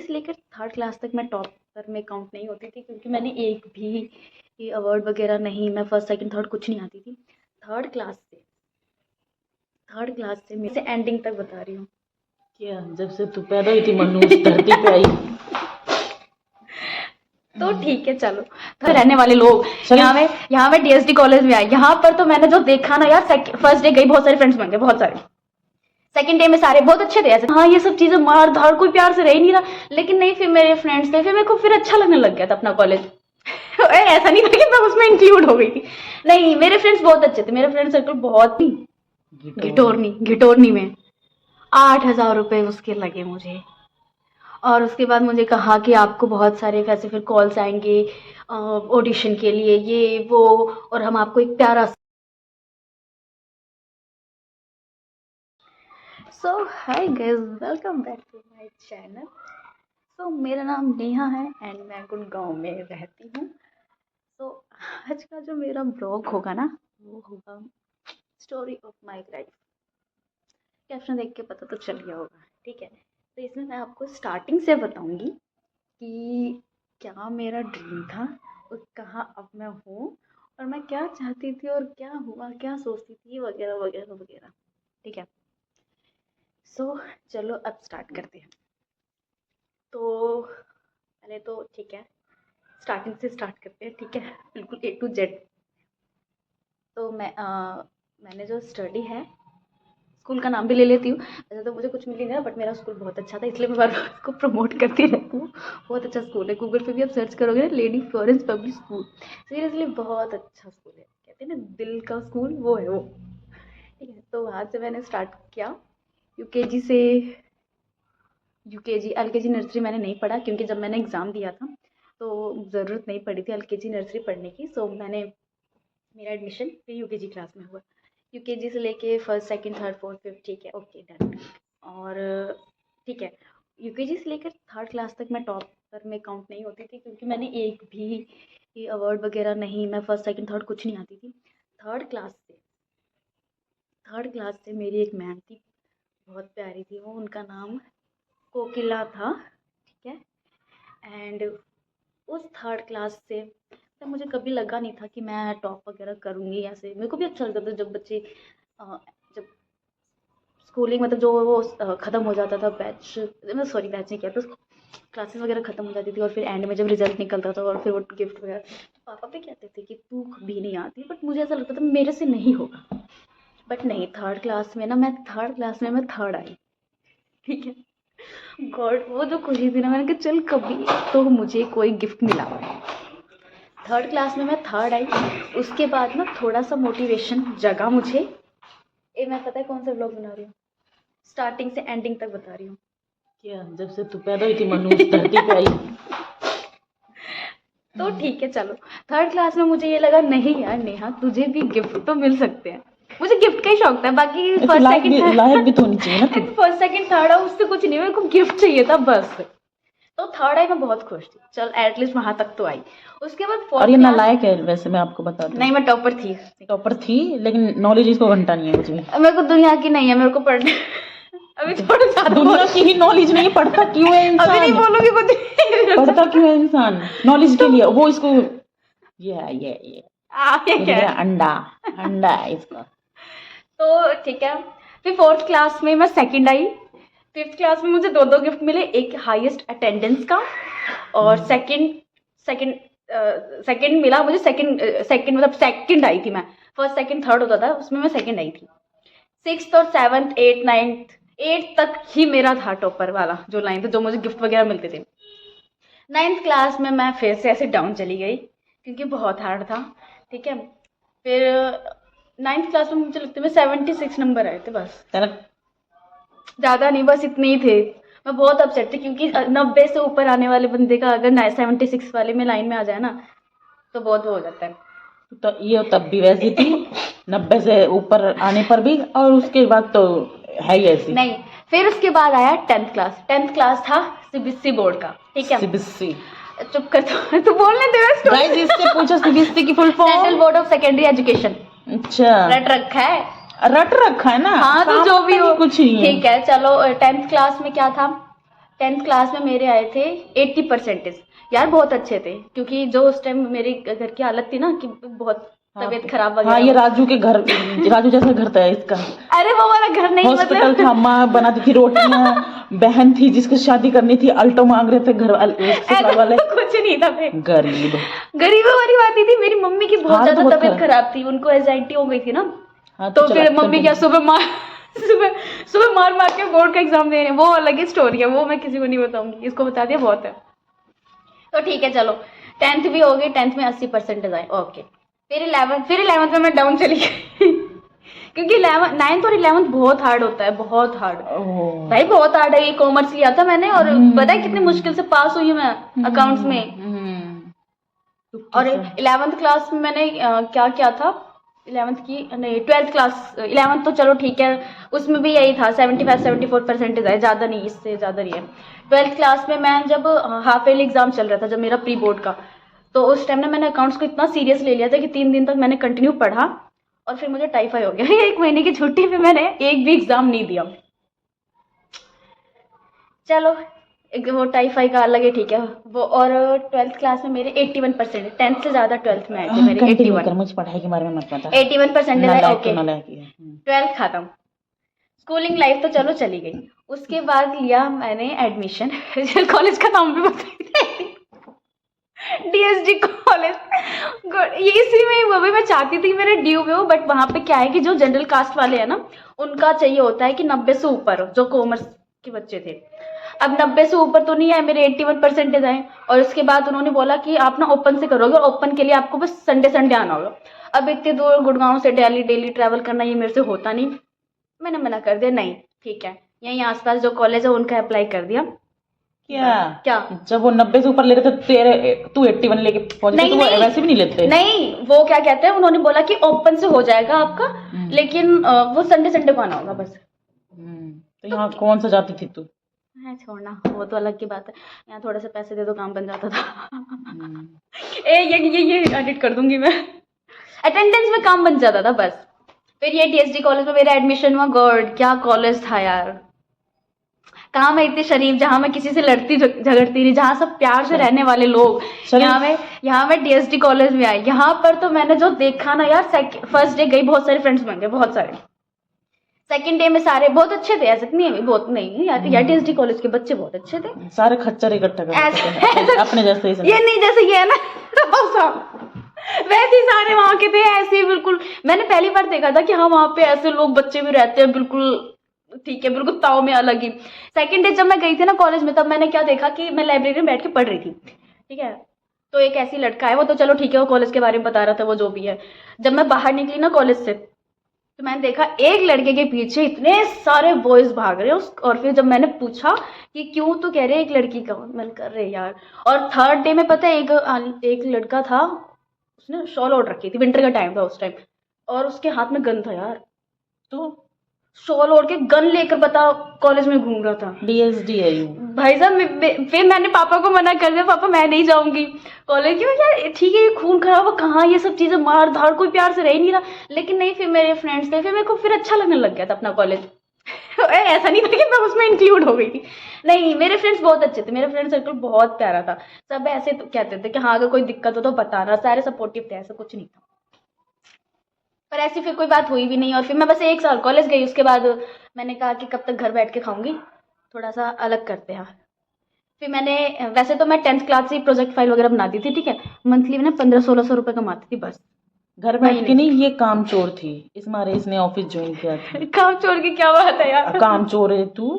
से लेकर third class तक मैं टॉपर में काउंट नहीं होती थी, क्योंकि मैंने एक भी अवार्ड वगैरह नहीं, मैं फर्स्ट सेकंड थर्ड कुछ नहीं आती थी। थर्ड क्लास से मैं से एंडिंग तक बता रही हूँ। क्या जब से तू पैदा हुई थी मनु उस धरती पे आई। तो ठीक है चलो, तो रहने वाले लोग यहाँ में DSD कॉलेज में आई। यहाँ पर तो मैंने जो देखा ना यार, फर्स्ट डे गई, बहुत सारे फ्रेंड्स बन गए, बहुत सारे। सेकंड डे में सारे बहुत अच्छे थे ऐसे, हाँ ये सब चीजें मार धाड़ कोई प्यार से रह ही नहीं रहा, लेकिन नहीं, फिर मेरे फ्रेंड्स थे, फिर मेरे को फिर अच्छा लगने लग गया था अपना कॉलेज। ऐसा नहीं था कि मैं उसमें इंक्लूड हो गई थी, नहीं, मेरे फ्रेंड्स बहुत अच्छे थे, मेरे फ्रेंड सर्कल बहुत ही। घिटोरनी में 8,000 रुपए उसके लगे मुझे। और उसके बाद मुझे कहा कि आपको बहुत सारे वैसे फिर कॉल्स आएंगे ऑडिशन के लिए, ये वो, और हम आपको एक प्यारा so hi guys, welcome back to my channel. So मेरा नाम नेहा है एंड मैं गुड़गांव में रहती हूँ। सो आज का जो मेरा ब्लॉग होगा ना, वो होगा story of my life. Caption देख के पता तो चल गया होगा, ठीक है। तो इसमें मैं आपको स्टार्टिंग से बताऊंगी कि क्या मेरा ड्रीम था और कहाँ अब मैं हूँ, और मैं क्या चाहती थी और क्या हुआ, क्या सोचती थी, वगैरह वगैरह वगैरह, ठीक है। सो चलो अब स्टार्ट करते हैं। तो पहले तो ठीक है, स्टार्टिंग से स्टार्ट करते हैं, ठीक है, बिल्कुल A to Z। तो मैंने जो स्टडी है, स्कूल का नाम भी ले लेती हूँ, वैसे तो मुझे कुछ मिल नहीं रहा, बट मेरा स्कूल बहुत अच्छा था, इसलिए मैं बार बार उसको प्रमोट करती रहती हूँ। बहुत अच्छा स्कूल है, गूगल पे भी आप सर्च करोगे ना, lady Florence public school, seriously बहुत अच्छा स्कूल है, कहते हैं ना दिल का स्कूल, वो है वो, ठीक है। तो वहाँ से मैंने स्टार्ट किया, UKG से, UKG LKG नर्सरी मैंने नहीं पढ़ा, क्योंकि जब मैंने एग्ज़ाम दिया था तो ज़रूरत नहीं पड़ी थी LKG नर्सरी पढ़ने की। सो मेरा एडमिशन फिर UKG क्लास में हुआ, UKG से लेके first second third fourth fifth, ठीक है, ओके डन। और ठीक है, UKG से लेकर थर्ड क्लास तक मैं टॉपर में काउंट नहीं होती थी, क्योंकि मैंने एक भी अवार्ड वगैरह नहीं, मैं फर्स्ट सेकंड थर्ड कुछ नहीं आती थी। थर्ड क्लास से मेरी एक मैम थी, बहुत प्यारी थी वो, उनका नाम कोकिला था, ठीक है। एंड उस थर्ड क्लास से तो मुझे कभी लगा नहीं था कि मैं टॉप वगैरह करूँगी, ऐसे मेरे को भी अच्छा लगता था जब बच्चे जब स्कूलिंग मतलब जो वो ख़त्म हो जाता था, बैच नहीं किया, तो क्लासेस वगैरह ख़त्म हो जाती थी, और फिर एंड में जब रिजल्ट निकलता था और फिर वो गिफ्ट वगैरह, तो पापा भी कहते थे कि तू कभी नहीं आती, बट मुझे ऐसा लगता था मेरे से नहीं होगा। बट नहीं, थर्ड क्लास में मैं थर्ड आई, ठीक है। गॉड, वो जो खुशी थी ना, मैंने कहा चल कभी तो मुझे कोई गिफ्ट मिला। थर्ड क्लास में मैं थर्ड आई, उसके बाद ना थोड़ा सा मोटिवेशन जगा मुझे। मैं पता है कौन सा व्लॉग बना रही हूँ, स्टार्टिंग से एंडिंग तक बता रही हूँ। क्या जब से तू पैदा हुई थी मनु उस धरती पे आई। तो ठीक है चलो, थर्ड क्लास में मुझे ये लगा नहीं यार नेहा, तुझे भी गिफ्ट तो मिल सकते हैं। मुझे गिफ्ट का ही शौक था, बाकी फर्स्ट सेकंड लायक भी तो होनी चाहिए ना तू। फर्स्ट सेकंड थर्ड है उससे कुछ नहीं, मेरे को गिफ्ट चाहिए था बस। तो थर्ड आई, मैं बहुत खुश थी, चल एटलीस्ट वहां तक तो आई। उसके बाद फोर्थ, और ये नालायक है वैसे, मैं आपको बता दूं। नहीं, मैं टॉपर थी, लेकिन नॉलेज इसको घंटा नहीं है कुछ भी। मेरे को दुनिया की नहीं है, मेरे को पढ़ने अभी थोड़ा ज्यादा दुनिया की ही नॉलेज नहीं, पढ़ता क्यों है इंसान? अभी नहीं बोलूंगी कुछ। पढ़ता क्यों है इंसान नॉलेज के लिए? वो इसको ये अंडा है इसका। तो ठीक है, फिर फोर्थ क्लास में मैं सेकंड आई। फिफ्थ क्लास में मुझे दो गिफ्ट मिले, एक हाईएस्ट अटेंडेंस का, और सेकंड मिला मुझे, सेकंड मतलब सेकंड आई थी मैं, फर्स्ट सेकंड थर्ड होता था उसमें, मैं सेकंड आई थी। सिक्स्थ और सेवन्थ एट्थ नाइन्थ, एट्थ तक ही मेरा था टॉपर वाला जो लाइन था, जो मुझे गिफ्ट वगैरह मिलते थे। नाइन्थ क्लास में मैं फिर से ऐसे डाउन चली गई, क्योंकि बहुत हार्ड था, ठीक है। फिर नाइन्थ क्लास में मुझे लगता है 76 नंबर आए थे बस, ज़्यादा नहीं, बस इतने ही थे। मैं बहुत अपसेट थी, क्योंकि 90 से ऊपर आने वाले बंदे का अगर 76 वाले में लाइन में आ जाए ना, तो बहुत वो हो जाता है। तो ये तब भी वैसी थी 90 से ऊपर आने पर भी, और उसके बाद तो है ही ऐसी। नहीं, फिर उसके बाद आया 10th क्लास था CBSE बोर्ड का, ठीक है। CBSE चुप कर, तो बोलने दे गाइस, इससे पूछो CBSE की full form, central board of secondary education. अच्छा, रट रखा है ना। हाँ, तो जो भी हो कुछ नहीं है, ठीक है। चलो 10th क्लास में क्या था, 10th क्लास में मेरे आए थे 80%। यार बहुत अच्छे थे, क्योंकि जो उस टाइम मेरे घर की हालत थी ना कि बहुत तबीयत खराब वगैरह। हाँ, ये राजू के घर, राजू जैसा घर था इसका। अरे वो वाला घर नहीं, हॉस्पिटल था, माँ बनाती थी रोटियां, बहन थी जिसको शादी करनी थी, अल्टो मांग रहे थे घर ससुराल वाले। कुछ नहीं था फिर। गरीब गरीबों वाली बात ही थी। मेरी मम्मी की बहुत हाल तो ज्यादा बहुत तबीयत खराब। खराब थी, उनको एंजाइटी हो गई थी ना। हाँ, तो चला फिर मम्मी क्या कंटिन्यू। सुबह सुबह मार मार के बोर्ड का एग्जाम दे रहे हैं। वो अलग ही स्टोरी है, वो मैं किसी को नहीं बताऊंगी, इसको बता दिया बहुत है। तो ठीक है चलो, 10th भी हो गई। 10th में 80% आए, ओके। फिर 11th में मैं डाउन चली गई क्योंकि 9th और 11th बहुत हार्ड होता है, बहुत हार्ड ओह। भाई, बहुत हार्ड है। ये कॉमर्स लिया था मैंने, और पता है कितनी मुश्किल से पास हुई मैं अकाउंट्स में। और 11th क्लास में मैंने क्या क्या था, 11th की नहीं 12th क्लास, 11th तो चलो ठीक है, उसमें भी यही था 75-74% है, ज़्यादा नहीं, इससे ज़्यादा नहीं है। 12th क्लास में मैं जब हाफ ईयरली एग्जाम चल रहा था, जब मेरा प्री बोर्ड का, तो उस टाइम ना मैंने अकाउंट्स को इतना सीरियस ले लिया था कि 3 दिन तक मैंने कंटिन्यू पढ़ा, और फिर मुझे टाइफाइड हो गया 1 महीने की छुट्टी में मैंने एक भी एग्जाम नहीं दिया। चलो, एक वो टाइफाइड का अलग है, ठीक है वो। और 12th क्लास में मेरे 81%, 10th से ज्यादा 12th में आए थे मेरे कंटिन्यू 81। कर, मुझे पढ़ाई के बारे में मत बता। 81% आए, ओके। नालायक है। 12th खत्म, स्कूलिंग लाइफ तो चलो चली गई। उसके बाद लिया मैंने एडमिशन कॉलेज का नाम भी बता DSD कॉलेज। ये इसी में ही हुआ भाई, मैं चाहती थी मेरे ड्यू में हो, बट वहाँ पे क्या है कि जो जनरल कास्ट वाले हैं ना, उनका चाहिए होता है कि 90 से ऊपर हो, जो कॉमर्स के बच्चे थे। अब 90 से ऊपर तो नहीं आए, मेरे 81% आए। और उसके बाद उन्होंने बोला कि आप ना ओपन से करोगे, और ओपन के लिए आपको बस संडे संडे आना होगा। अब इतनी दूर गुड़गांव से डेली डेली ट्रैवल करना ये मेरे से होता नहीं। मैंने मना कर दिया, नहीं ठीक है, यहीं आसपास जो कॉलेज है उनका अप्लाई कर दिया। क्या जब वो 90 से ऊपर ले रहे थे, तेरे तू 81 लेके पहुंच गई, तो वो वैसे भी नहीं लेते। नहीं, वो क्या कहते हैं, उन्होंने बोला कि ओपन से हो जाएगा आपका, लेकिन वो संडे संडे को आना होगा बस। तो यहाँ कौन सा जाती थी तू? है छोड़ना, वो तो अलग की बात है। यहाँ थोड़े से पैसे दे दो काम बन जाता था ये एडिट कर दूंगी मैं। अटेंडेंस में काम बन जाता था बस। फिर ये DSD कॉलेज में मेरा एडमिशन हुआ। गॉड क्या कॉलेज था यार, कहाँ मैं इतनी शरीफ, जहाँ मैं किसी से लड़ती झगड़ती नहीं, जहाँ सब प्यार से रहने वाले लोग। यहाँ मैं DSD कॉलेज में आई। यहाँ पर तो मैंने जो देखा ना यार, फर्स्ट डे गई, बहुत सारे फ्रेंड्स बन गए, बहुत सारे। सेकंड डे में सारे बहुत अच्छे थे, ऐसा नहीं है, बहुत नहीं यार, DSD कॉलेज के बच्चे बहुत अच्छे थे, सारे खच्चर इकट्ठा कर अपने जैसे ही। ये नहीं जैसे ये है ना वैसे ही सारे वहां के थे, ऐसे ही बिल्कुल। मैंने पहली बार देखा था कि हाँ वहां पे ऐसे लोग बच्चे भी रहते हैं, बिल्कुल ठीक है, बिल्कुल ताव में अलग ही। सेकंड डे जब मैं गई थी ना कॉलेज में, तब मैंने क्या देखा कि मैं लाइब्रेरी में बैठ के पढ़ रही थी, ठीक है। तो एक ऐसी लड़का है, वो तो चलो ठीक है, वो कॉलेज के बारे में बता रहा था, वो जो भी है। जब मैं बाहर निकली ना कॉलेज से, तो मैंने देखा एक लड़के के पीछे इतने सारे बॉयज भाग रहे हैं। और फिर जब मैंने पूछा कि क्यों, तो कह रहे एक लड़की का, मैंने कर रहे यार। और थर्ड डे में पता है एक लड़का था, उसने शॉल ओढ़ रखी थी, विंटर का टाइम था उस टाइम, और उसके हाथ में गन था यार। तो शॉल ओढ़ के गन लेकर बता कॉलेज में घूम रहा था। DSD है यू भाई साहब। फिर मैंने पापा को मना कर दिया, पापा मैं नहीं जाऊंगी कॉलेज। क्यों यार, ठीक है ये खून खराब हो, कहाँ ये सब चीजें, मार धाड़, कोई प्यार से रह ही नहीं रहा। लेकिन नहीं, फिर मेरे फ्रेंड्स थे, फिर मेरे को फिर अच्छा लगने लग गया था अपना कॉलेज ऐसा नहीं था कि मैं उसमें इंक्लूड हो गई थी, नहीं, मेरे फ्रेंड्स बहुत अच्छे थे, मेरा फ्रेंड सर्कल बहुत प्यारा था। सब ऐसे तो कहते थे कि हाँ अगर कोई दिक्कत हो तो बताना, सारे सपोर्टिव थे, ऐसा कुछ नहीं था। पर ऐसी फिर कोई बात हुई भी नहीं। और फिर मैं बस 1 साल कॉलेज गई, उसके बाद मैंने कहा कि कब तक घर बैठ के खाऊंगी, थोड़ा सा अलग करते हैं। फिर मैंने, वैसे तो मैं 10th क्लास से ही प्रोजेक्ट फाइल वगैरह बनाती थी, ठीक है। मंथली मैंने 1500-1600 रुपये कमाती थी बस। घर बैठ के नहीं, ये काम चोर थी, इस मारे इसने ऑफिस ज्वाइन किया था। काम चोर की क्या बात है यार, काम चोर है तू,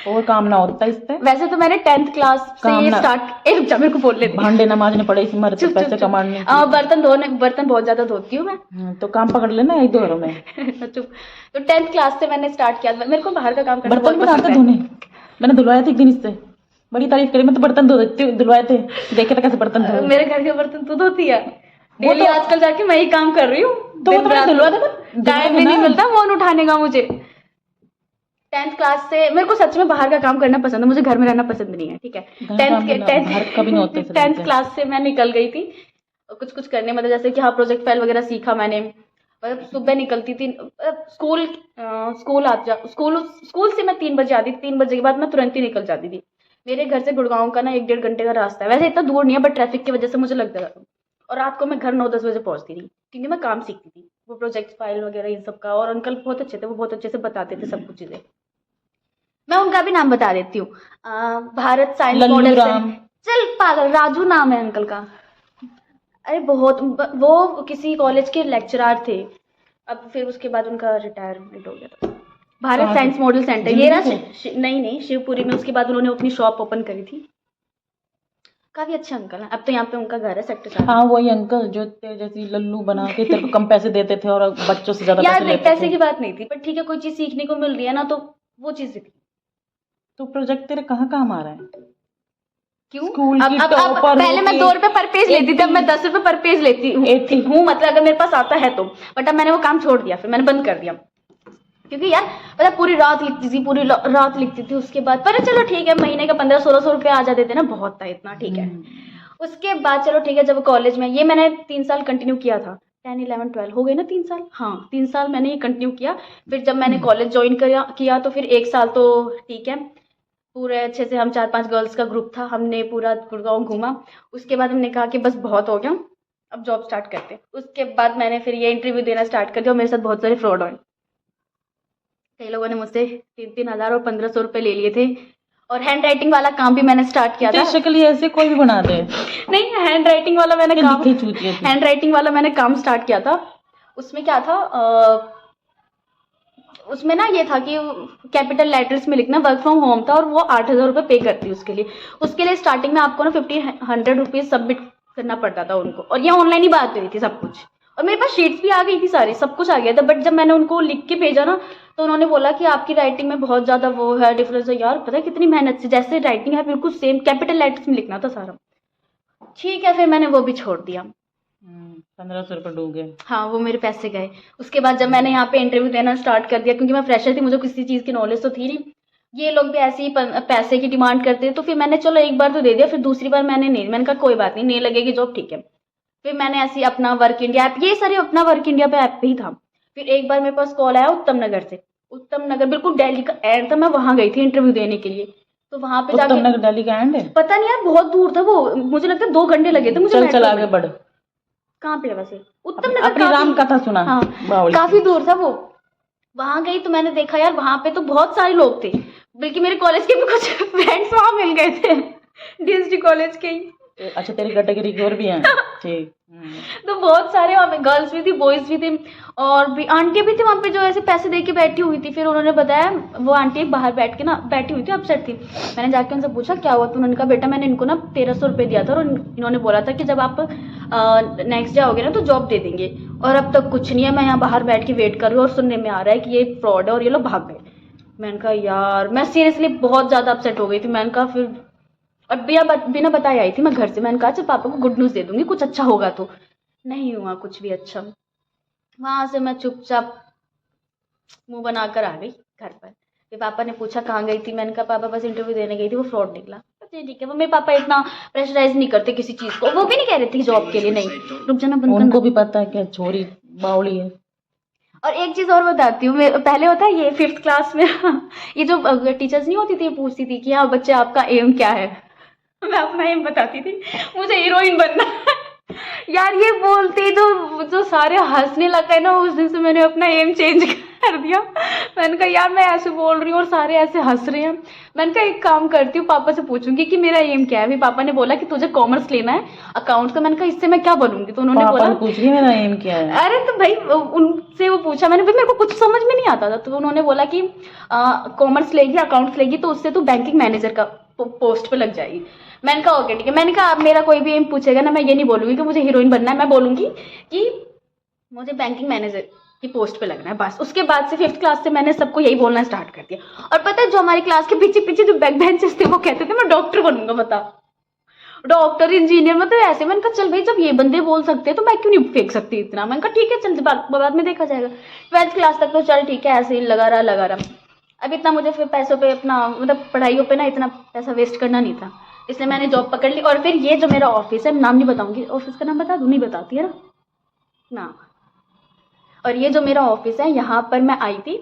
और काम ना होता इससे। वैसे तो मैंने 10th क्लास से ये स्टार्ट, रुक जा मेरे को बोल लेती, भांडे ना मांजने पड़े इस मारे तो पैसे कमाने। बर्तन बहुत ज्यादा धोती हूँ मैं। तो काम पकड़ लेना एक दो घरों में। चुप। तो 10th क्लास से मैंने स्टार्ट किया, मेरे को बाहर का काम करना बर्तन भी आते धोने, मैंने धुलवाए थे एक दिन, इससे बड़ी तारीफ करी। मैं तो बर्तन धुलवाए थे, देखे था कैसे बर्तन धो। मेरे घर के बर्तन तू धोती है डेली, आजकल जाके मैं ही काम कर रही हूँ, तो वो तो धुलवा दे, टाइम भी नहीं मिलता फोन उठाने का मुझे। 10th क्लास से मेरे को सच में बाहर का काम करना पसंद है, मुझे घर में रहना पसंद नहीं है, ठीक है। 10th क्लास से मैं निकल गई थी कुछ कुछ करने, मतलब जैसे कि हाँ प्रोजेक्ट फाइल वगैरह सीखा मैंने। मतलब सुबह निकलती थी, स्कूल से मैं 3 बजे आती थी, 3 बजे के बाद मैं तुरंत ही निकल जाती थी। मेरे घर से गुड़गांव का ना 1-1.5 घंटे का रास्ता है, वैसे इतना दूर नहीं है, बट ट्रैफिक की वजह से मुझे लगता था। और रात को मैं घर 9-10 बजे पहुंचती थी, क्योंकि मैं काम सीखती थी, वो प्रोजेक्ट फाइल वगैरह इन सब का। और अंकल बहुत अच्छे थे, वो बहुत अच्छे से बताते थे सब कुछ चीज़ें। मैं उनका भी नाम बता देती हूँ, भारत साइंस लल्लू मॉडल से। राम। चल पागल, राजू नाम है अंकल का। अरे बहुत, वो किसी कॉलेज के लेक्चरर थे। अब फिर उसके बाद उनका रिटायरमेंट हो गया था। भारत कहाँ से? साइंस मॉडल सेंटर, ये जिंदगी रहा से? नहीं नहीं, शिवपुरी में। उसके बाद उन्होंने अपनी शॉप ओपन करी थी। काफी अच्छे अंकल हैं। अब तो यहाँ पे उनका घर है सेक्टर 7 हाँ, में। वही अंकल जो तेरे जैसी लल्लू बना के तेरे को कम पैसे देते थे और बच्चों से ज्यादा यार पैसे देख, लेते पैसे थे। की बात नहीं थी, पर ठीक है, कोई चीज सीखने को मिल रही है ना, तो वो चीज थी। तो प्रोजेक्ट तेरे कहाँ काम आ रहा है? क्यों? स्कूल की अब टॉपर पहले मैं होके 2 रुपए पर पेज लेती थी, अब मैं 10 रुपए पर पेज लेती हूँ। 80 मतलब अगर मेरे पास आता है तो। बट अब मैंने वो काम छोड़ दिया, फिर मैंने बंद कर दिया। क्योंकि यार पता है, पूरी रात लिखती थी, पूरी रात लिखती थी। उसके बाद पर चलो ठीक है, महीने का 1500-1600 रुपये आ जाते थे ना, बहुत था इतना, ठीक है। उसके बाद चलो ठीक है, जब कॉलेज में ये मैंने 3 साल कंटिन्यू किया था। 10, 11, 12 हो गए ना 3 साल, हाँ 3 साल मैंने ये कंटिन्यू किया। फिर जब मैंने कॉलेज ज्वाइन किया तो फिर 1 साल तो ठीक है, पूरे अच्छे से हम 4-5 गर्ल्स का ग्रुप था, हमने पूरा गुड़गांव घूमा। उसके बाद हमने कहा कि बस बहुत हो गया, अब जॉब स्टार्ट करते हैं। उसके बाद मैंने फिर ये इंटरव्यू देना स्टार्ट कर दिया, और मेरे साथ बहुत सारे फ्रॉड हुए। कई लोगों ने मुझसे 3-3 हज़ार और 1500 रुपये ले लिए थे। और हैंड राइटिंग वाला काम भी मैंने स्टार्ट किया था। तेरी शक्ल ही ऐसे कोई भी बना दे। नहीं, हैंड राइटिंग वाला मैंने काम दिखी चूतिया थी। हैंड राइटिंग वाला मैंने काम स्टार्ट किया था। उसमें क्या था, उसमें ना ये था कि कैपिटल लेटर्स में लिखना, वर्क फ्रॉम होम था, और वो 8,000 रुपये पे करती उसके लिए स्टार्टिंग में आपको ना 1,500 रुपीज़ सबमिट करना पड़ता था उनको। और ये ऑनलाइन ही बात हुई थी सब कुछ। और मेरे पास शीट्स भी आ गई थी सारी, सब कुछ आ गया था। बट जब मैंने उनको लिख के भेजा ना, तो उन्होंने बोला कि आपकी राइटिंग में बहुत ज़्यादा वो है, डिफरेंस है। यार पता है कितनी मेहनत से, जैसे राइटिंग है बिल्कुल सेम कैपिटल लेटर्स में लिखना था सारा। ठीक है, फिर मैंने वो भी छोड़ दिया। 1500 रुपये डूब गए। हाँ, वो मेरे पैसे गए। उसके बाद जब मैंने यहाँ पे इंटरव्यू देना स्टार्ट कर दिया, क्योंकि मैं फ्रेशर थी, मुझे किसी चीज़ की नॉलेज तो थी नहीं। ये लोग भी ऐसे ही पैसे की डिमांड करते, तो फिर मैंने चलो एक बार तो दे दिया, फिर दूसरी बार मैंने नहीं, मैंने कहा कोई बात नहीं, नहीं लगेगी जॉब, ठीक है। फिर मैंने ऐसे ही अपना वर्क इंडिया ऐप, ये सारे अपना वर्क इंडिया पे ऐप पे ही था। फिर एक बार मेरे पास कॉल आया उत्तम नगर से। उत्तम नगर बिल्कुल दिल्ली का एंड था, मैं वहाँ गई थी इंटरव्यू देने के लिए। तो वहाँ पे उत्तम जाके नगर दिल्ली का एंड है? पता नहीं यार, बहुत दूर था वो, मुझे लगता है 2 घंटे लगे थे मुझे चल चल मेट्रो आगे में। बढ़। कहाँ पे है वैसे उत्तम नगर? अपनी राम कथा सुना। हाँ, बावली काफी दूर था वो। वहां गई तो मैंने देखा यार, वहां पे तो बहुत सारे लोग थे, बल्कि मेरे कॉलेज के भी कुछ फ्रेंड्स वहां मिल गए थे, डीएसडी कॉलेज के ही। अच्छा, तेरी कैटेगरी की और भी हैं? ठीक। तो बहुत सारे वहाँ पे गर्ल्स भी थी, बॉयज भी थे, और भी आंटी भी थी वहाँ पे जो ऐसे पैसे दे के बैठी हुई थी। फिर उन्होंने बताया, वो आंटी बाहर बैठ के ना बैठी हुई थी, अपसेट थी। मैंने जाके उनसे पूछा क्या हुआ, तो उन्होंने कहा बेटा मैंने इनको ना 1,300 रुपये दिया था, और इन्होंने बोला था कि जब आप नेक्स्ट डे आओगे ना तो जॉब दे देंगे। और अब तक कुछ नहीं है, मैं यहाँ बाहर बैठ के वेट कर रही हूँ, और सुनने में आ रहा है कि ये फ्रॉड है और ये लोग भाग गए। मैंने कहा यार, मैं सीरियसली बहुत ज़्यादा अपसेट हो गई थी। मैंने कहा फिर, और बिना बताए आई थी मैं घर से। मैंने कहा चल पापा को गुड न्यूज़ दे दूंगी, कुछ अच्छा होगा तो। नहीं हुआ कुछ भी अच्छा। वहां से मैं चुपचाप मुंह बनाकर आ गई घर पर। फिर पापा ने पूछा कहाँ गई थी, मैंने कहा पापा बस इंटरव्यू देने गई थी, वो फ्रॉड निकला। अच्छा ठीक है, वो मेरे पापा इतना प्रेशराइज नहीं करते किसी चीज़ को। वो भी नहीं कह रहे थे जॉब के लिए, नहीं रुक जाना बंद उनको करना। भी पता है कि छोरी बावली है। और एक चीज़ और बताती हूँ, पहले होता है ये 5th क्लास में ये जो टीचर्स नहीं होती थी, पूछती थी कि हाँ बच्चे आपका एम क्या है। मैं अपना एम बताती थी, मुझे हीरोइन बनना है। यार ये बोलते जो सारे हंसने लग गए ना, उस दिन से मैंने अपना एम चेंज कर दिया। मैंने कहा यार मैं ऐसे बोल रही हूँ और सारे ऐसे हंस रहे हैं। मैंने कहा एक काम करती हूँ, पापा से पूछूंगी कि मेरा एम क्या है। फिर पापा ने बोला कि तुझे कॉमर्स लेना है, अकाउंट्स का। मैंने कहा इससे मैं क्या बनूंगी, तो उन्होंने पापा बोला ने पूछ लिया मेरा एम क्या है। अरे तो भाई उनसे वो पूछा मैंने, भाई मेरे को कुछ समझ में नहीं आता था। तो उन्होंने बोला कि कॉमर्स लेगी, अकाउंट्स लेगी, तो उससे तू बैंकिंग मैनेजर का पोस्ट पे लग जाएगी। मैंने कहा ओके ठीक है। मैंने कहा अब मेरा कोई भी एम पूछेगा ना, मैं ये नहीं बोलूंगी कि मुझे हीरोइन बनना है, मैं बोलूंगी कि मुझे बैंकिंग मैनेजर की पोस्ट पे लगना है, बस। उसके बाद से 5th क्लास से मैंने सबको यही बोलना स्टार्ट कर दिया। और पता है जो हमारी क्लास के पीछे पीछे जो बैक बेंचेस थे, वो कहते थे मैं डॉक्टर बनूंगा, बता, डॉक्टर इंजीनियर, मतलब ऐसे। मैंने कहा चल भाई, जब ये बंदे बोल सकते हैं तो मैं क्यों नहीं फेंक सकती इतना। मैंने कहा ठीक है चल, बाद में देखा जाएगा। 12th क्लास तक तो चल ठीक है, ऐसे ही लगा रहा। अब इतना मुझे फिर पैसों पे अपना, मतलब पढ़ाइयों पे ना इतना पैसा वेस्ट करना नहीं था, इसलिए मैंने जॉब पकड़ ली। और फिर ये जो मेरा ऑफिस है, नाम नहीं बताऊंगी, ऑफिस का नाम बता दूँ? नहीं बताती है ना। और ये जो मेरा ऑफिस है, यहाँ पर मैं आई थी,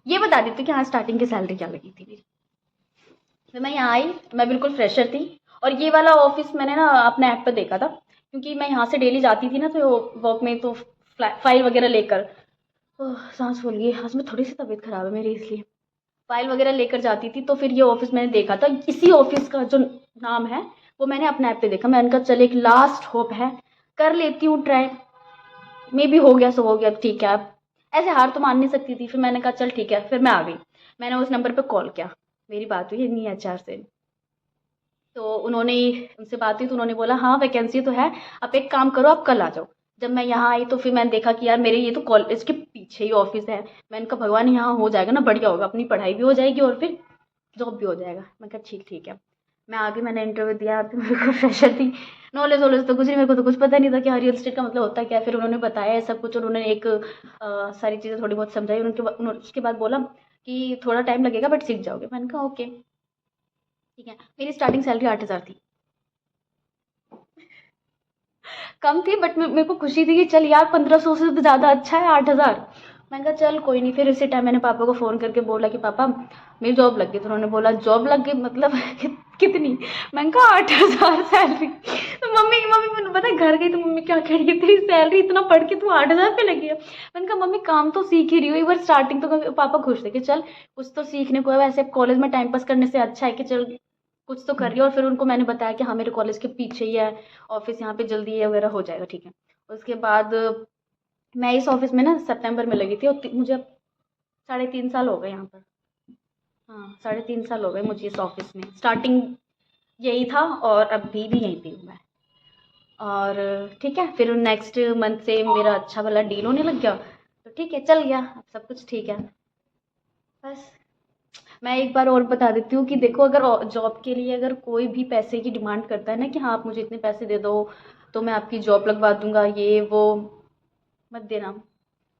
ये बता देती हूँ कि हाँ स्टार्टिंग की सैलरी क्या लगी थी मेरी। फिर मैं यहाँ आई, मैं बिल्कुल फ्रेशर थी। और ये वाला ऑफिस मैंने ना अपने ऐप पर देखा था, क्योंकि मैं यहाँ से डेली जाती थी ना, तो वर्क में तो फाइल वगैरह लेकर, सांस फूल गई, आज में थोड़ी सी तबीयत खराब है मेरी, इसलिए फाइल वगैरह लेकर जाती थी। तो फिर ये ऑफिस मैंने देखा था, इसी ऑफिस का जो नाम है वो मैंने अपने ऐप पे देखा। मैंने कहा चल एक लास्ट होप है, कर लेती हूँ ट्राई, मे भी हो गया सो हो गया, ठीक है। अब ऐसे हार तो मान नहीं सकती थी, फिर मैंने कहा चल ठीक है, फिर मैं आ गई। मैंने उस नंबर पे कॉल किया, मेरी बात हुई नहीं एचआर से, तो उन्होंने उनसे बात हुई तो उन्होंने बोला हाँ वैकेंसी तो है, आप एक काम करो आप कल आ जाओ। जब मैं यहाँ आई तो फिर मैंने देखा कि यार मेरे ये तो कॉलेज के पीछे ही ऑफिस है। मैंने कहा भगवान यहाँ हो जाएगा ना, बढ़िया होगा, अपनी पढ़ाई भी हो जाएगी और फिर जॉब भी हो जाएगा। मैं कहा ठीक है। मैं आ गई, मैंने इंटरव्यू दिया, तो मेरे को फ्रेशर थी, नॉलेज वॉलेज तो कुछ नहीं, मेरे को तो कुछ पता नहीं था कि रियल एस्टेट का मतलब होता क्या है। फिर उन्होंने बताया है सब कुछ, और उन्होंने एक सारी चीज़ें थोड़ी बहुत समझाई। उसके बाद बोला कि थोड़ा टाइम लगेगा बट सीख जाओगे। मैंने कहा ओके ठीक है। मेरी स्टार्टिंग सैलरी 8,000 थी, कम थी बट मेरे को खुशी थी कि चल यार 1,500 से तो ज़्यादा अच्छा है 8,000। मैंने कहा चल कोई नहीं। फिर इसी टाइम मैंने पापा को फ़ोन करके बोला कि पापा मेरी जॉब लग गई। तो उन्होंने बोला जॉब लग गई मतलब कितनी? मैंने कहा 8,000 सैलरी। तो मम्मी मैंने पता है घर गई तो मम्मी क्या कह रही है, तेरी सैलरी इतना पढ़ के तू 8,000 पे लगी है। मैंने कहा मम्मी काम तो सीख ही रही हूँ, एक बार स्टार्टिंग तो। पापा खुश थे कि चल कुछ तो सीखने को है, वैसे कॉलेज में टाइम पास करने से अच्छा है कि चल कुछ तो कर रही है। और फिर उनको मैंने बताया कि हाँ मेरे कॉलेज के पीछे ही है ऑफिस, यहाँ पे जल्दी है वगैरह हो जाएगा ठीक है। उसके बाद मैं इस ऑफिस में ना सितंबर में लगी थी, और मुझे अब 3.5 साल हो गए यहाँ पर। हाँ 3.5 साल हो गए मुझे इस ऑफिस में, स्टार्टिंग यही था और अभी भी यहीं पे हूँ मैं। और ठीक है, फिर नेक्स्ट मंथ से मेरा अच्छा वाला डील होने लग गया, तो ठीक है चल गया, अब सब कुछ ठीक है। बस मैं एक बार और बता देती हूँ कि देखो अगर जॉब के लिए अगर कोई भी पैसे की डिमांड करता है ना कि हाँ आप मुझे इतने पैसे दे दो तो मैं आपकी जॉब लगवा दूंगा, ये वो मत देना।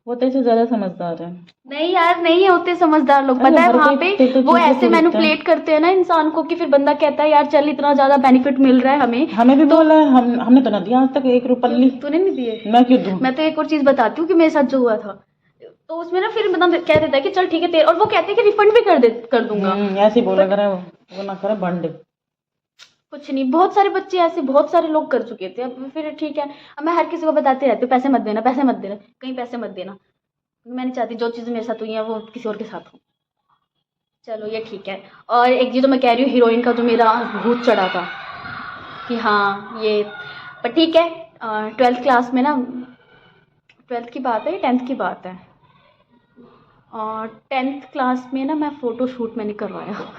वो तेरे से ज्यादा समझदार है। नहीं यार नहीं होते समझदार लोग, अरे पता है हर वहां कोई पे तेरे वो जैसे ऐसे थोड़ी होता है। मैनिपुलेट करते हैं ना इंसान को कि फिर बंदा कहता है यार चल इतना ज्यादा बेनिफिट मिल रहा है हमें। हमें भी तो बोला है, हमने तो ना दिया आज तक एक रुपल्ली। तूने नहीं दिए? मैं क्यों दूं? मैं तो एक और चीज बताती हूँ कि मेरे साथ जो हुआ था, तो उसमें ना फिर बंदा कह देता है कि चल ठीक है तेरे, और वो कहते हैं कि रिफंड भी कर दूंगा। ऐसे ही बोला बट करे वो ना करे बंड। कुछ नहीं, बहुत सारे बच्चे ऐसे बहुत सारे लोग कर चुके थे। अब फिर ठीक है, अब मैं हर किसी को बताती रहती हूँ पैसे मत देना, पैसे मत देना, कहीं पैसे मत देना। मैं नहीं चाहती जो चीज़ें मेरे साथ हुई हैं वो किसी और के साथ हो। चलो ये ठीक है। और एक चीज़ तो मैं कह रही हूँ हीरोइन का जो मेरा भूत चढ़ा था कि हाँ ये, पर ठीक है। 12th क्लास में ना, 12th की बात है या 10th की बात है, और 10th क्लास में ना मैं फ़ोटो शूट मैंने करवाया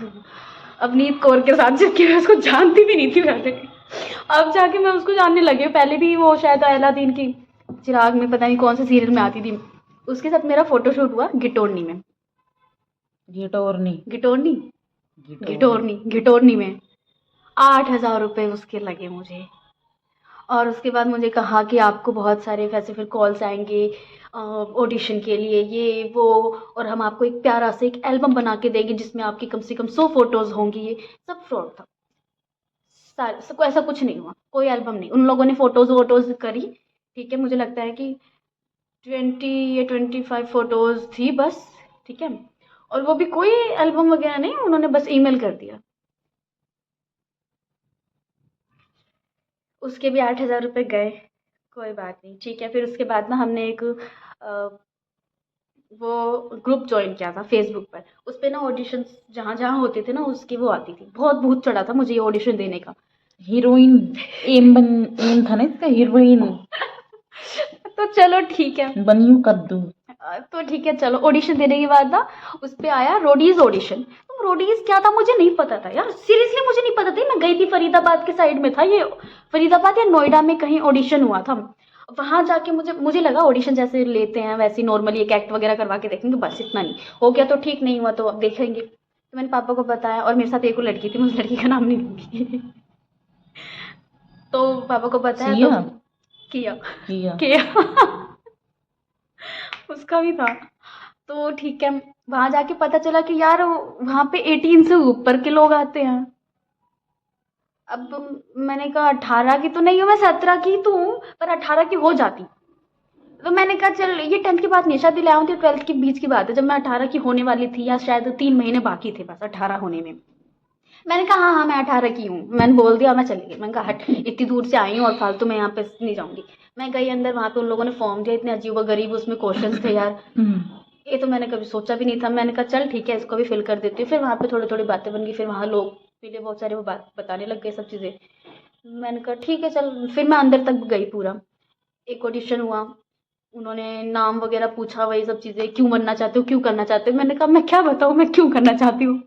अवनीत कौर के साथ, जबकि मैं उसको जानती भी नहीं थी पहले। अब जाके मैं उसको जानने लगी हूँ, पहले भी वो शायद अलादीन की चिराग में पता नहीं कौन से सीरियल में आती थी, उसके साथ मेरा फ़ोटो शूट हुआ गिटोरनी में। गिटोरनी। गिटोरनी गिटोरनी। गिटोरनी गिटोरनी में 8,000 रुपये उसके लगे मुझे। और उसके बाद मुझे कहा कि आपको बहुत सारे वैसे फिर कॉल्स आएंगे ऑडिशन के लिए ये वो, और हम आपको एक प्यारा सा एक एल्बम बना के देंगे जिसमें आपकी कम से कम 100 फोटोज़ होंगी। ये सब फ्रॉड था, सारे सबको ऐसा कुछ नहीं हुआ, कोई एल्बम नहीं। उन लोगों ने फ़ोटोज़ वोटोज़ करी, ठीक है, मुझे लगता है कि 20 या 25 फ़ोटोज़ थी बस, ठीक है। और वो भी कोई एल्बम वगैरह नहीं, उन्होंने बस ईमेल कर दिया। उसके भी 8,000 रुपये गए, कोई बात नहीं, ठीक है। फिर उसके बाद ना हमने एक वो ग्रुप ज्वाइन किया था फेसबुक पर, उस पे ना ऑडिशंस जहाँ जहाँ होते थे ना उसकी वो आती थी, बहुत भूत चढ़ा था मुझे ये ऑडिशन देने का। हीरोइन। एम था ना इसका, हीरोइन। तो चलो ठीक है। बनियो कद्दू। तो ठीक है चलो, ऑडिशन देने के बाद ना उस पे आया रोडीज ऑडिशन। तो रोडीज क्या था मुझे नहीं पता था यार, सीरियसली मुझे नहीं पता था। मैं गई थी फरीदाबाद के साइड में था ये, फरीदाबाद या नोएडा में कहीं ऑडिशन हुआ था। वहां जाके मुझे मुझे लगा ऑडिशन जैसे लेते हैं वैसे नॉर्मली एक एक्ट वगैरह करवा के देखेंगे, बस इतना नहीं हो गया तो ठीक, नहीं हुआ तो अब देखेंगे। तो मैंने पापा को बताया, और मेरे साथ एक और लड़की थी, मैं उस लड़की का नाम नहीं लूंगी तो पापा को बताया तो सिया। किया किया। किया उसका भी था। तो ठीक है, वहां जाके पता चला कि यार वहां पे 18 से ऊपर के लोग आते हैं। अब मैंने कहा 18 की तो नहीं हूँ मैं, 17 की तो हूँ, पर 18 की हो जाती। तो मैंने कहा चल, ये 10th की बात नहीं, शायद 11th या 12th के बीच की बात है, जब मैं 18 की होने वाली थी, या शायद 3 महीने बाकी थे बस 18 होने में। मैंने कहा हाँ हाँ मैं 18 की हूँ, मैंने बोल दिया, मैं चली गई। मैंने कहा हट, इतनी दूर से आई हूँ और फालतू में यहाँ पे नहीं जाऊँगी। मैं गई अंदर, वहाँ पे उन लोगों ने फॉर्म दिया, इतने अजीब व गरीब उसमें क्वेश्चंस थे यार। ये तो मैंने कभी सोचा भी नहीं था। मैंने कहा चल ठीक है, इसको भी फिल कर देती हूँ। फिर वहाँ पे थोड़ी थोड़ी बातें बन गई, फिर वहाँ लोग मिले बहुत सारे, वो बात बताने लग गए सब चीज़ें। मैंने कहा ठीक है चल, फिर मैं अंदर तक गई पूरा। एक ऑडिशन हुआ, उन्होंने नाम वगैरह पूछा, वही सब चीज़ें, क्यों बनना चाहते हो, क्यों करना चाहते हो। मैंने कहा मैं क्या बताऊँ, मैं क्यों करना चाहती हूँ।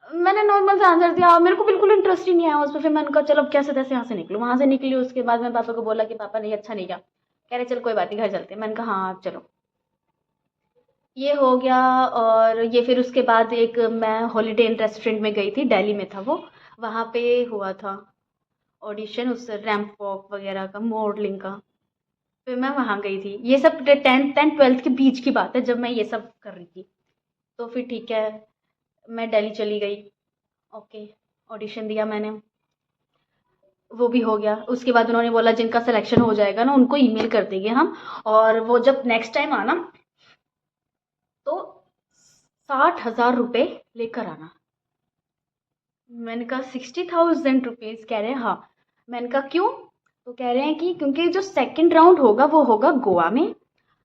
मैंने नॉर्मल सा आंसर दिया, मेरे को बिल्कुल इंटरेस्ट ही नहीं आया उसमें। फिर मैंने कहा चलो अब कैसे तैसे यहाँ से निकलूँ। वहाँ से निकली, उसके बाद मैं पापा को बोला कि पापा नहीं अच्छा नहीं गया। कह रहे चल कोई बात नहीं, घर चलते हैं। मैंने कहा हाँ आप चलो। ये हो गया। और ये फिर उसके बाद एक मैं हॉलीडे इन रेस्टोरेंट में गई थी, दिल्ली में था वो। वहाँ पे हुआ था ऑडिशन, उस रैंप वॉक वगैरह का, मॉडलिंग का। फिर मैं वहाँ गई थी। ये सब 10th एंड 12th के बीच की बात है, जब मैं ये सब कर रही थी। तो फिर ठीक है, मैं दिल्ली चली गई। ओके, ऑडिशन दिया मैंने, वो भी हो गया। उसके बाद उन्होंने बोला जिनका सिलेक्शन हो जाएगा ना उनको ईमेल कर देंगे हम, और वो जब नेक्स्ट टाइम आना तो 60,000 रुपये लेकर आना। मैंने कहा 60,000 रुपीज़? कह रहे हैं हाँ। मैंने कहा क्यों? तो कह रहे हैं कि क्योंकि जो सेकंड राउंड होगा वो होगा गोवा में।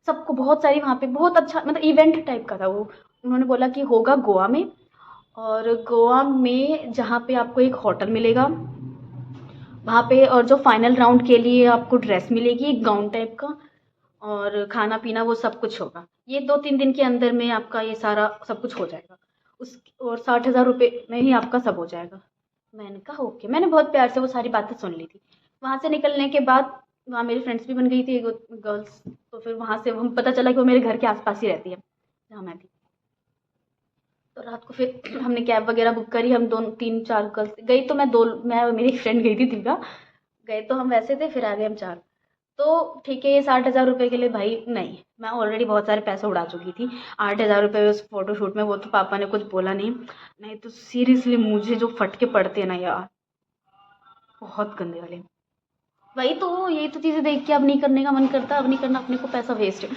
सबको बहुत सारी वहाँ पे बहुत अच्छा मतलब इवेंट टाइप का था वो। उन्होंने बोला कि होगा गोवा में, और गोवा में जहाँ पे आपको एक होटल मिलेगा वहाँ पे, और जो फाइनल राउंड के लिए आपको ड्रेस मिलेगी एक गाउन टाइप का, और खाना पीना वो सब कुछ होगा। ये 2-3 दिन के अंदर में आपका ये सारा सब कुछ हो जाएगा। उस और 60,000 रुपये में ही आपका सब हो जाएगा। मैंने कहा ओके। मैंने बहुत प्यार से वो सारी बातें सुन ली थी। वहाँ से निकलने के बाद वहाँ मेरी फ्रेंड्स भी बन गई थी गर्ल्स। तो फिर वहाँ से हम पता चला कि वो मेरे घर के आसपास ही रहती है जहाँ मैं थी। तो रात को फिर हमने कैब वगैरह बुक करी, हम दोनों 3-4 गर्ल्स गई। तो मैं और मेरी फ्रेंड गई थी दीपिका। गए तो हम वैसे थे, फिर आ गए हम 4। तो ठीक है, ये 60,000 रुपये के लिए भाई नहीं, मैं ऑलरेडी बहुत सारे पैसे उड़ा चुकी थी। 8,000 रुपये उस फोटोशूट में, वो तो पापा ने कुछ बोला नहीं। नहीं तो सीरियसली मुझे जो फटके पड़ते हैं ना यार, बहुत गंदे वाले। वही तो, यही तो चीज़ें देख के अब नहीं करने का मन करता, अब नहीं करना, अपने को पैसा वेस्ट है।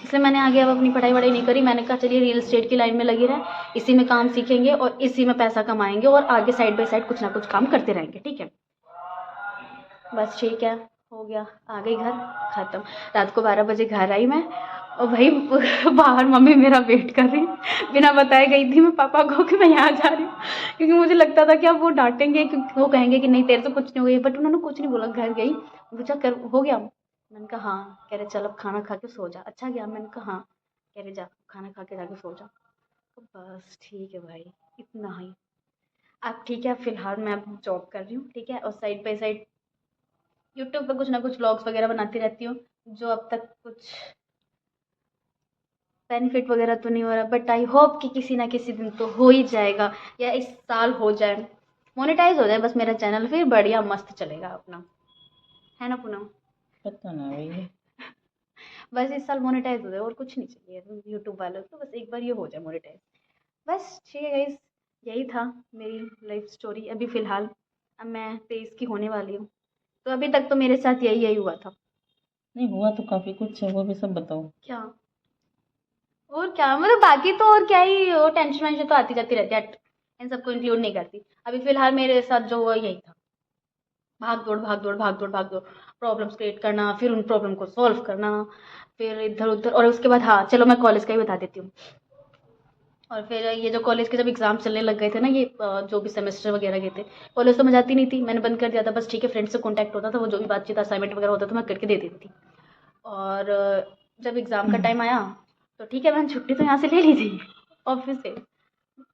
इसलिए मैंने आगे अब अपनी पढ़ाई वढ़ाई नहीं करी। मैंने कहा चलिए रियल एस्टेट की लाइन में लगे रहें, इसी में काम सीखेंगे और इसी में पैसा कमाएंगे, और आगे साइड बाय साइड कुछ ना कुछ काम करते रहेंगे। ठीक है, बस ठीक है, हो गया। आ गई घर, ख़त्म। रात को 12 बजे घर आई मैं, और भाई बाहर मम्मी मेरा वेट कर रही है। बिना बताए गई थी मैं पापा को कि मैं यहाँ जा रही हूँ, क्योंकि मुझे लगता था कि अब वो डांटेंगे, क्योंकि वो कहेंगे कि नहीं तेरे से कुछ नहीं हुआ। बट उन्होंने कुछ नहीं बोला। घर गई, पूछा कर हो गया? मैंने कहा हाँ। कह रहे चल अब खाना खा के सो जा। अच्छा गया? मैंने कहा हाँ। कह रहे जा खाना खा के जाके सो जा। तो बस ठीक है भाई, इतना ही। अब ठीक है, फिलहाल मैं अब जॉब कर रही हूँ, ठीक है, और साइड बाय साइड यूट्यूब पे कुछ ना कुछ व्लॉग्स वगैरह बनाती रहती हूँ, जो अब तक कुछ बेनिफिट वगैरह तो नहीं हो रहा, बट आई होप कि किसी ना किसी दिन तो हो ही जाएगा, या इस साल हो जाए, मोनेटाइज हो जाए बस मेरा चैनल, फिर बढ़िया मस्त चलेगा अपना, है ना पूनम? पता ना भैया। बस इस साल मोनेटाइज हो जाए, और कुछ नहीं चाहिए यूट्यूब वालों को, बस एक बार ये हो जाए मोनेटाइज। बस ठीक है गाइस, यही था मेरी लाइफ स्टोरी अभी फ़िलहाल। अब मैं 23 की होने वाली हूँ, तो अभी तक तो मेरे साथ यही यही हुआ था। नहीं हुआ तो काफी कुछ है, वो भी सब बताओ। क्या? और क्या मतलब, बाकी तो और क्या ही, वो टेंशन वेंशन तो आती जाती रहती है, इन सबको इंक्लूड नहीं करती। अभी फिलहाल मेरे साथ जो हुआ यही था, भाग दौड़ भाग दौड़ भाग दौड़ भाग दौड़, प्रॉब्लम्स क्रिएट करना, फिर उन प्रॉब्लम को सॉल्व करना, फिर इधर उधर। और उसके बाद हाँ चलो मैं कॉलेज का ही बता देती हूँ। और फिर ये जो कॉलेज के जब एग्जाम चलने लग गए थे ना, ये जो भी सेमेस्टर वगैरह के थे, कॉलेज तो मैं जाती नहीं थी, मैंने बंद कर दिया था। बस ठीक है, फ्रेंड से कॉन्टैक्ट होता था, वो जो भी बातचीत असाइनमेंट वगैरह होता था मैं करके दे देती थी। और जब एग्ज़ाम का टाइम आया तो ठीक है, मैंने छुट्टी तो यहाँ से ले ली थी ऑफिस से।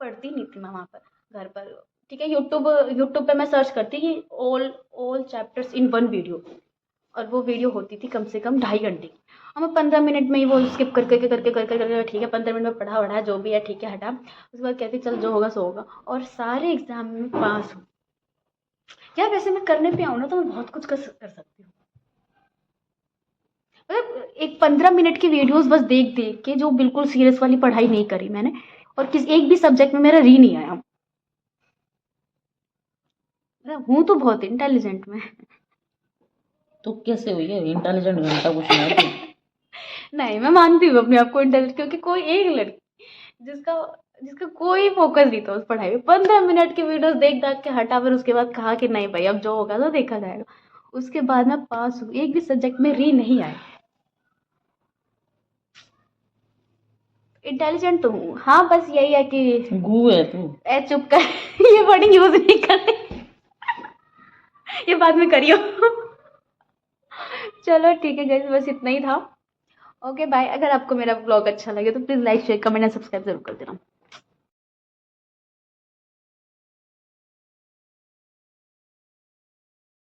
पढ़ती नहीं थी मैं वहाँ पर, घर पर। ठीक है, यूट्यूब यूट्यूब पे मैं सर्च करती कि all all chapters in one video, और वो वीडियो होती थी कम से कम 2.5 घंटे की। और मैं 15 मिनट में ही वो स्किप कर करके करके करके करके ठीक है 15 मिनट में पढ़ा वढ़ा जो भी है ठीक है हटा। उसके बाद कहती चल जो होगा सो होगा, और सारे एग्जाम में पास हूँ। यार वैसे मैं करने पे आऊँ ना तो मैं बहुत कुछ कर सकती हूँ। मतलब एक 15 मिनट की वीडियोस बस देख देख के, जो बिल्कुल सीरियस वाली पढ़ाई नहीं करी मैंने, और किसी एक भी सब्जेक्ट में मेरा री नहीं आया। मतलब हूँ तो बहुत इंटेलिजेंट मैं। तो कैसे हुई है इंटेलिजेंट? घंटा कुछ नहीं है तू। नहीं, मैं मानती हूँ अपने आप को इंटेलिजेंट, क्योंकि कोई एक लड़की जिसका जिसका कोई फोकस नहीं था उस पढ़ाई में। 15 मिनट की वीडियोस देख दाख के हटा, फिर उसके बाद कहा कि नहीं भाई अब जो होगा तो देखा जाएगा। उसके बाद मैं पास हूँ, एक भी सब्जेक्ट में री नहीं आई। इंटेलिजेंट तो हूँ हाँ, बस यही है कि गू है तू। ए चुप कर ये वर्डिंग यूज नहीं करते, ये बाद में करियो। चलो ठीक है गाइस, बस इतना ही था। Okay bye. अगर आपको मेरा ब्लॉग अच्छा लगे तो please like share comment and subscribe जरूर कर देना।